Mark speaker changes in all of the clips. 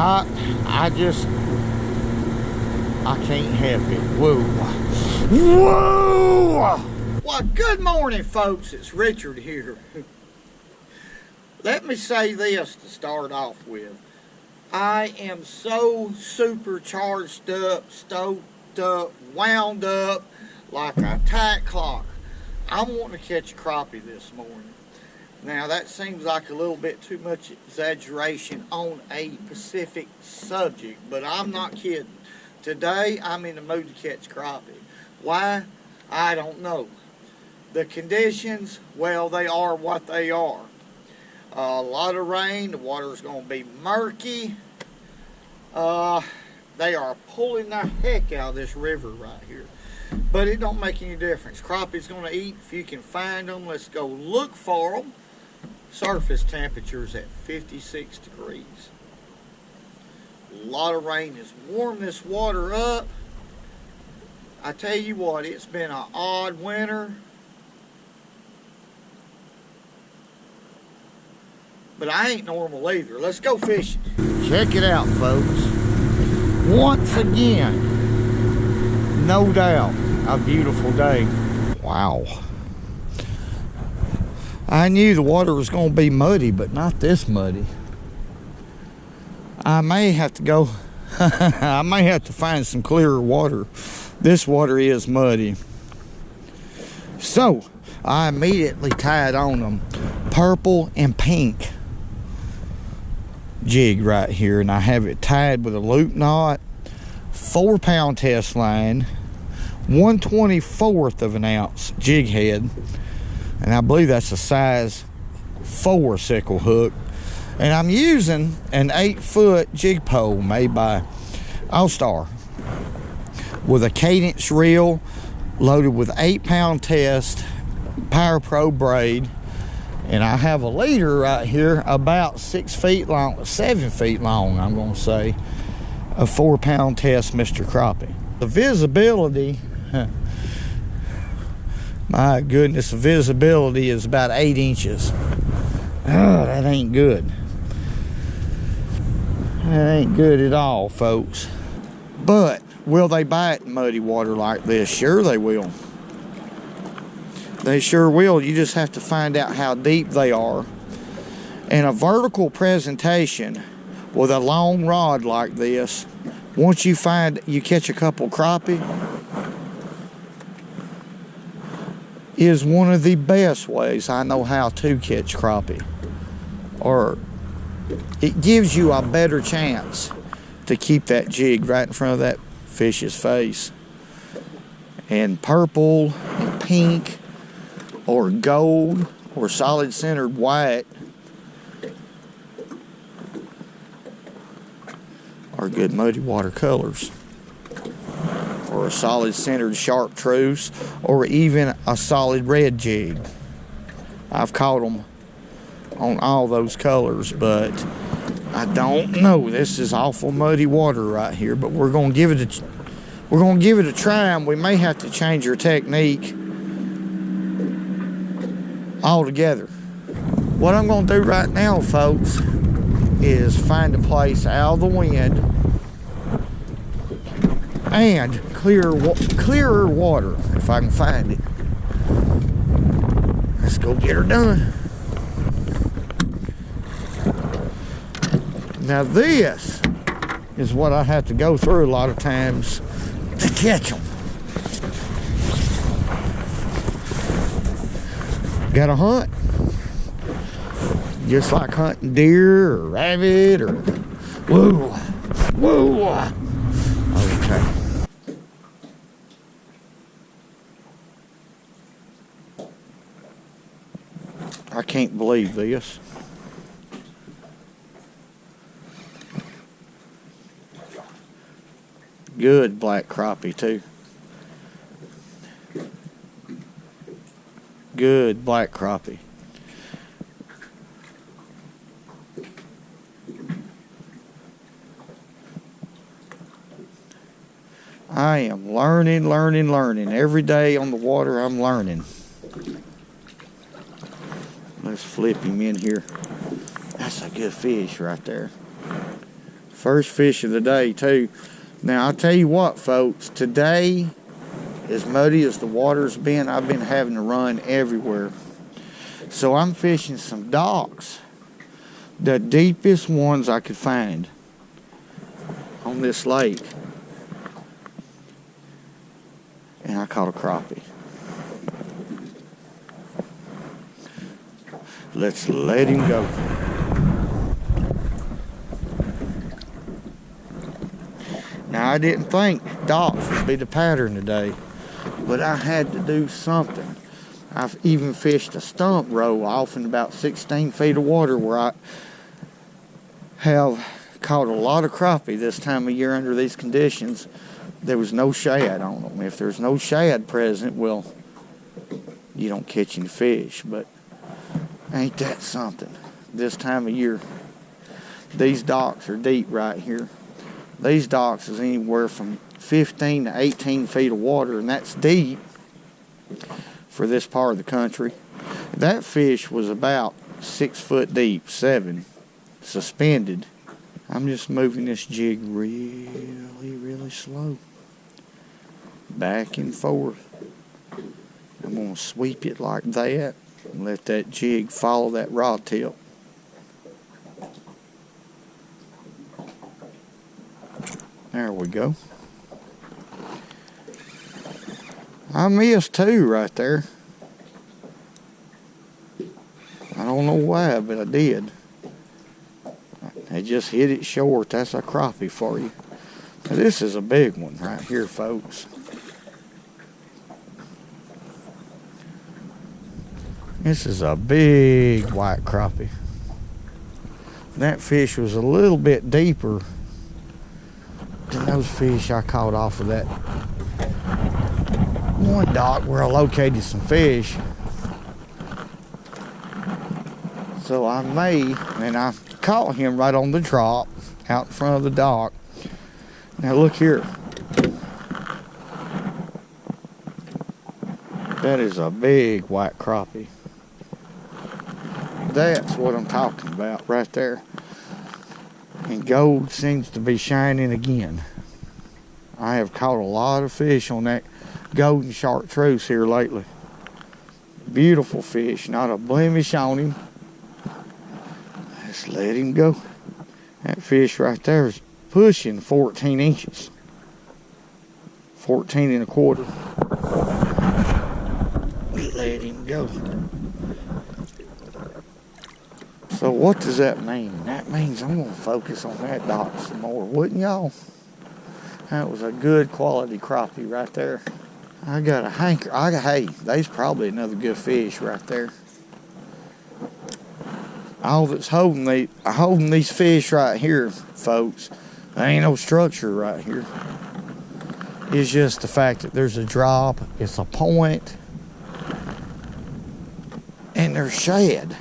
Speaker 1: I can't help it. Whoa. Whoa!
Speaker 2: Well, good morning, folks. It's Richard here. Let me say this to start off with. I am so super charged up, stoked up, wound up like a tight clock. I'm wanting to catch a crappie this morning. Now, that seems like a little bit too much exaggeration on a specific subject, but I'm not kidding. Today, I'm in the mood to catch crappie. Why? I don't know. The conditions, well, they are what they are. A lot of rain, the water's going to be murky. They are pulling the heck out of this river right here. But it don't make any difference. Crappie's going to eat if you can find them. Let's go look for them. Surface temperatures at 56 degrees. A lot of rain has warmed this water up. I tell you what, it's been an odd winter. But I ain't normal either. Let's go fishing.
Speaker 1: Check it out, folks. Once again, no doubt, a beautiful day. Wow. I knew the water was going to be muddy, but not this muddy. I may have to go, I may have to find some clearer water. This water is muddy. So, I immediately tied on them purple and pink jig right here, and I have it tied with a loop knot, 4-pound test line, 1/24 of an ounce jig head, and I believe that's a size 4 sickle hook. And I'm using an 8-foot jig pole made by All-Star with a cadence reel loaded with 8-pound test Power Pro braid. And I have a leader right here about 6 feet long, 7 feet long, I'm going to say, a 4-pound test Mr. Crappie. The visibility, my goodness, the visibility is about 8 inches. Oh, that ain't good. That ain't good at all, folks. But will they bite in muddy water like this? Sure they will. They sure will. You just have to find out how deep they are. And a vertical presentation with a long rod like this, once you catch a couple crappie, is one of the best ways I know how to catch crappie. Or it gives you a better chance to keep that jig right in front of that fish's face. And purple and pink or gold or solid centered white are good muddy water colors. Or a solid centered chartreuse, or even a solid red jig. I've caught them on all those colors, but I don't know. This is awful muddy water right here, but we're gonna give it a try, and we may have to change our technique altogether. What I'm gonna do right now, folks, is find a place out of the wind and clearer water if I can find it. Let's go get her done. Now this is what I have to go through a lot of times to catch them. Gotta hunt just like hunting deer or rabbit or whoa. Okay. I can't believe this. Good black crappie too. Good black crappie. I am learning. Every day on the water, I'm learning. Let's flip him in here. That's a good fish right there. First fish of the day, too. Now, I'll tell you what, folks. Today, as muddy as the water's been, I've been having to run everywhere. So I'm fishing some docks. The deepest ones I could find on this lake. And I caught a crappie. Let's let him go. Now, I didn't think docks would be the pattern today, but I had to do something. I've even fished a stump row off in about 16 feet of water where I have caught a lot of crappie this time of year under these conditions. There was no shad on them. If there's no shad present, well, you don't catch any fish, but ain't that something? This time of year, these docks are deep right here. These docks is anywhere from 15 to 18 feet of water, and that's deep for this part of the country. That fish was about 6 foot deep, 7, suspended. I'm just moving this jig really slow. Back and forth. I'm going to sweep it like that and let that jig follow that rod tip. There we go. I missed 2 right there. I don't know why, but I did. I just hit it short. That's a crappie for you. Now, this is a big one right here, folks. This is a big white crappie. That fish was a little bit deeper than those fish I caught off of that one dock where I located some fish. So I caught him right on the drop out in front of the dock. Now look here. That is a big white crappie. That's what I'm talking about right there. And gold seems to be shining again. I have caught a lot of fish on that golden chartreuse here lately. Beautiful fish, not a blemish on him. Let's let him go. That fish right there is pushing 14 inches. 14 and a quarter. Let him go. So what does that mean? That means I'm going to focus on that dock some more, wouldn't y'all? That was a good quality crappie right there. I got a hanker. Hey, there's probably another good fish right there. All that's holding these fish right here, folks, there ain't no structure right here. It's just the fact that there's a drop, it's a point, and there's shad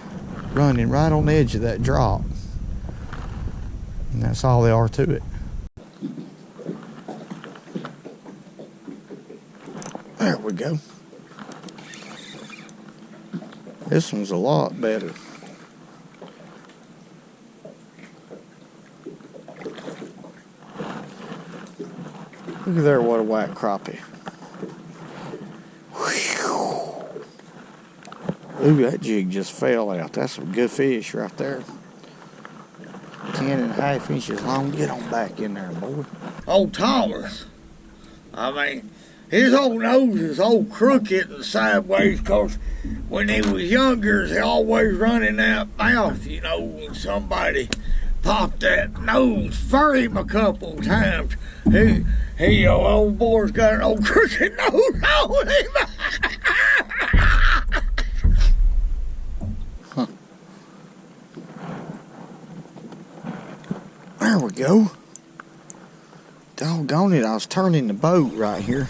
Speaker 1: running right on the edge of that drop. And that's all there are to it. There we go. This one's a lot better. Look at there, what a white crappie. Ooh, that jig just fell out. That's some good fish right there. 10.5 inches long. Get on back in there, boy.
Speaker 2: Old Thomas, I mean, his old nose is all crooked and sideways because when he was younger, he always running that mouth, you know, when somebody popped that nose for him a couple times. He old boy's got an old crooked nose on him.
Speaker 1: There we go. Doggone it, I was turning the boat right here.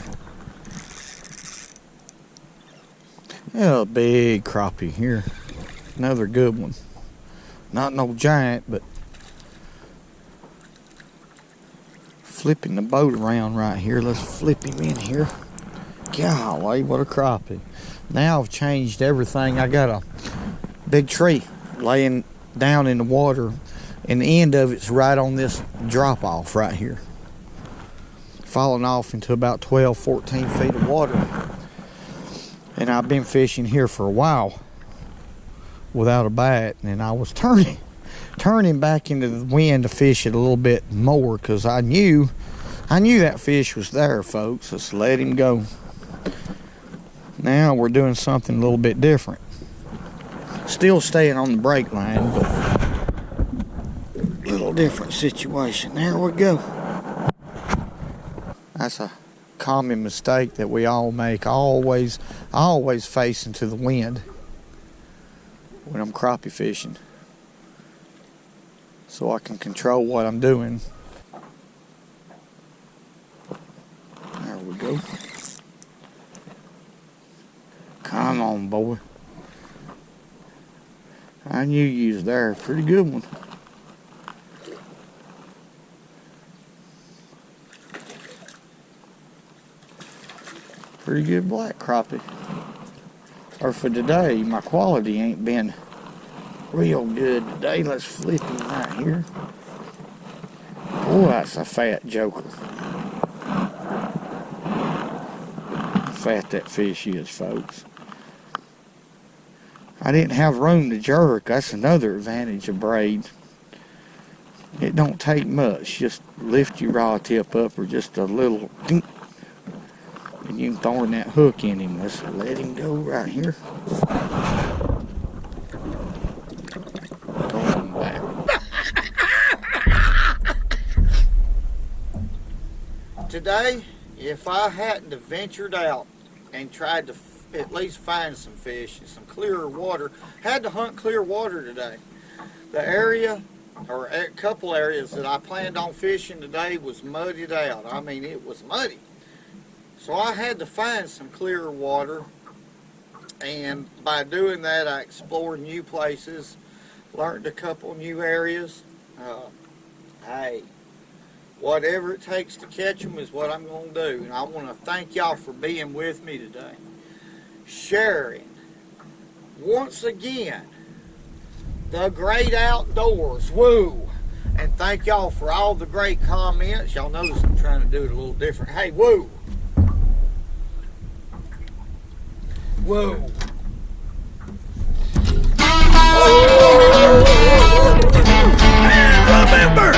Speaker 1: Yeah, a big crappie here. Another good one. Not no giant, but flipping the boat around right here. Let's flip him in here. Golly, what a crappie. Now I've changed everything. I got a big tree laying down in the water and the end of it's right on this drop off right here, falling off into about 12, 14 feet of water. And I've been fishing here for a while without a bite, and I was turning back into the wind to fish it a little bit more, because I knew that fish was there, folks. Let's let him go. Now we're doing something a little bit different. Still staying on the break line, but a little different situation. There we go. That's a common mistake that we all make. I always face into the wind when I'm crappie fishing, so I can control what I'm doing. There we go. Come on, boy. I knew you was there. Pretty good one. Pretty good black crappie. Or for today, my quality ain't been real good today. Let's flip him right here. Boy, that's a fat joker. How fat that fish is, folks. I didn't have room to jerk. That's another advantage of braid. It don't take much. Just lift your rod tip up or just a little dink, and you can throw in that hook in him. Let's let him go right here. Throw him back.
Speaker 2: Today, if I hadn't have ventured out and tried to at least find some fish and some clearer water, had to hunt clear water today. The area, or a couple areas that I planned on fishing today, was muddied out. I mean, it was muddy. So I had to find some clearer water, and by doing that I explored new places, learned a couple new areas. Hey, whatever it takes to catch them is what I'm going to do. And I want to thank y'all for being with me today, sharing once again the great outdoors. Woo! And thank y'all for all the great comments. Y'all notice I'm trying to do it a little different. Hey, woo! Woo! And remember,